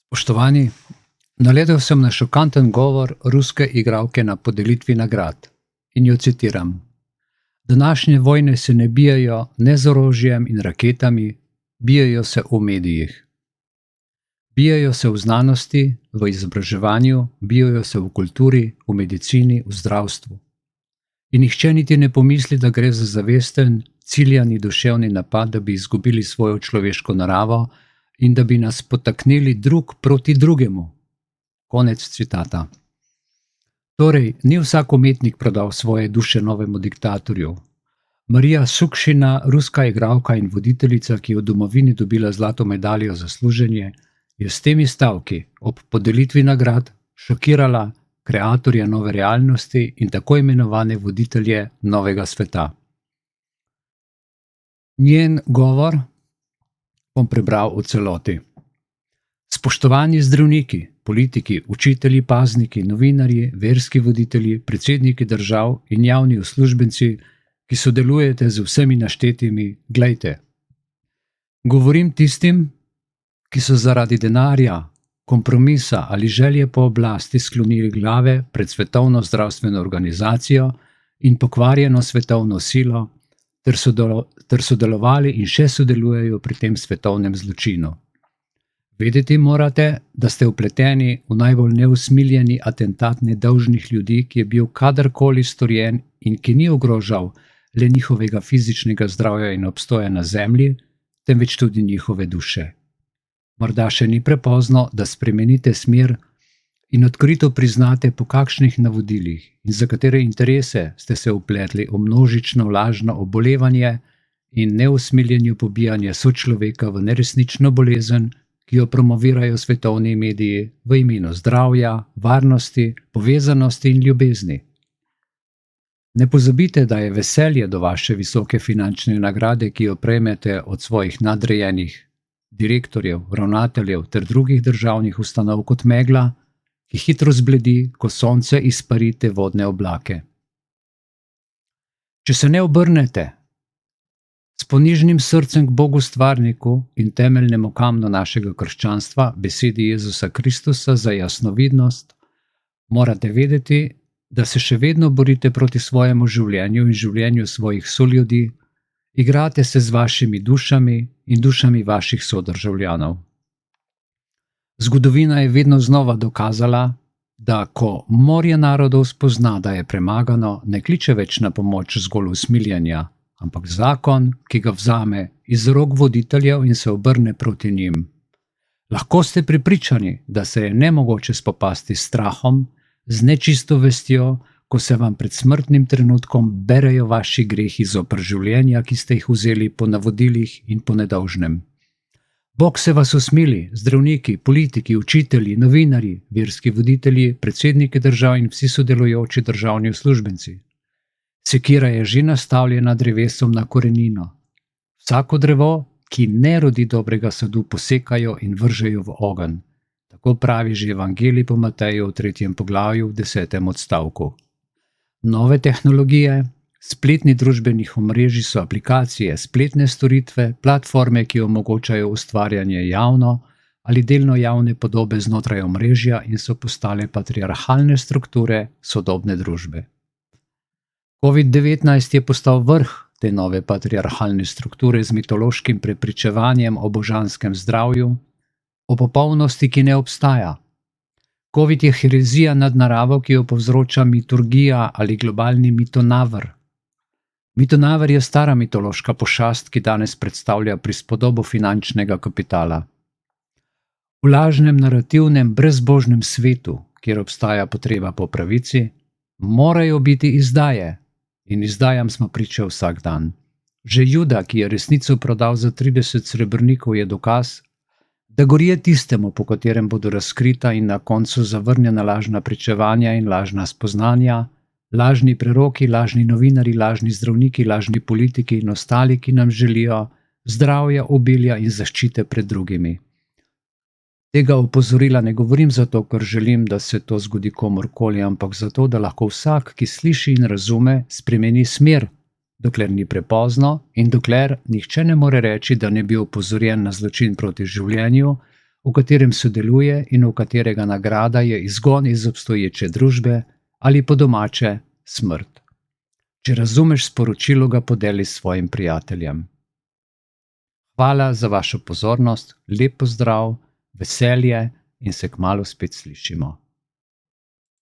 Spoštovani, naletel sem na šokanten govor ruske igralke na podelitvi nagrad in jo citiram: "Današnje vojne se ne bijejo ne z orožjem in raketami, bijejo se v medijih. Bijejo se v znanosti, v izobraževanju, bijejo se v kulturi, v medicini, v zdravstvu. In nihče niti ne pomisli, da gre za zavesten, ciljani duševni napad, da bi izgubili svojo človeško naravo in da bi nas potaknili drug proti drugemu." Konec citata. Torej, ni vsak umetnik prodal svoje duše novemu diktatorju. Marija Sukšina, ruska igralka in voditeljica, ki je v domovini dobila zlato medaljo za služenje, je s temi stavki ob podelitvi nagrad šokirala kreatorja nove realnosti in tako imenovane voditelje novega sveta. Njen govor bom prebral v celoti. Spoštovani zdravniki, politiki, učitelji, pazniki, novinarji, verski voditelji, predsedniki držav in javni uslužbenci, ki sodelujete z vsemi naštetimi, glejte. Govorim tistim, ki so zaradi denarja, kompromisa ali želje po oblasti sklonili glave pred Svetovno zdravstveno organizacijo in pokvarjeno svetovno silo ter sodelovali in še sodelujejo pri tem svetovnem zločinu. Vedeti morate, da ste vpleteni v najbolj neusmiljeni atentat nedolžnih ljudi, ki je bil kadarkoli storjen in ki ni ogrožal le njihovega fizičnega zdravja in obstoja na zemlji, temveč tudi njihove duše. Morda še ni prepozno, da spremenite smer in odkrito priznate, po kakšnih navodilih in za katere interese ste se vpletli v množično lažno obolevanje in neusmiljenju pobijanja sočloveka v neresnično bolezen, ki jo promovirajo svetovni mediji v imenu zdravja, varnosti, povezanosti in ljubezni. Ne pozabite, da je veselje do vaše visoke finančne nagrade, ki jo prejmete od svojih nadrejenih, direktorjev, ravnateljev ter drugih državnih ustanov kot megla, ki hitro zbledi, ko sonce izpari te vodne oblake. Če se ne obrnete s ponižnim srcem k Bogu stvarniku in temeljnemu kamnu našega krščanstva, besedi Jezusa Kristusa za jasnovidnost, morate vedeti, da se še vedno borite proti svojemu življenju in življenju svojih soljudi, igrate se z vašimi dušami in dušami vaših sodržavljanov. Zgodovina je vedno znova dokazala, da ko morje narodov spozna, da je premagano, ne kliče več na pomoč zgolj usmiljenja, ampak zakon, ki ga vzame iz rok voditeljev in se obrne proti njim. Lahko ste prepričani, da se je nemogoče spopasti s strahom, z nečisto vestjo, ko se vam pred smrtnim trenutkom berejo vaši grehi zoper življenja, ki ste jih vzeli po navodilih in po nedolžnem. Bog se vas usmili, zdravniki, politiki, učitelji, novinarji, verski voditelji, predsedniki držav in vsi sodelujoči državni uslužbenci. Sekira je že nastavljena drevesom na korenino. Vsako drevo, ki ne rodi dobrega sadu, posekajo in vržejo v ogenj. Tako pravi že Evangelij po Mateju v 3. poglavju v 10. odstavku. Nove tehnologije, spletni družbenih omrežij so aplikacije, spletne storitve, platforme, ki omogočajo ustvarjanje javno ali delno javne podobe znotraj omrežja in so postale patriarhalne strukture sodobne družbe. COVID-19 je postal vrh te nove patriarhalne strukture z mitološkim prepričevanjem o božanskem zdravju, o popolnosti, ki ne obstaja. Covid je herezija nad naravo, ki jo povzroča miturgija ali globalni mitonaver. Mitonaver je stara mitološka pošast, ki danes predstavlja prispodobo finančnega kapitala. V lažnem narativnem brezbožnem svetu, kjer obstaja potreba po pravici, morajo biti izdaje in izdajam smo priče vsak dan. Že Juda, ki je resnico prodal za 30 srebrnikov, je dokaz, da gorje tistemu, po katerem bodo razkrita in na koncu zavrnjena lažna pričevanja in lažna spoznanja, lažni preroki, lažni novinari, lažni zdravniki, lažni politiki in ostali, ki nam želijo zdravja, obilja in zaščite pred drugimi. Tega opozorila ne govorim zato, ker želim, da se to zgodi komorkoli, ampak zato, da lahko vsak, ki sliši in razume, spremeni smer, dokler ni prepozno in dokler nihče ne more reči, da ne bi opozorjen na zločin proti življenju, v katerem sodeluje in v katerega nagrada je izgon iz obstoječe družbe ali po domače smrt. Če razumeš sporočilo, ga podeli s svojim prijateljem. Hvala za vašo pozornost, lep pozdrav, veselje in se kmalu spet slišimo.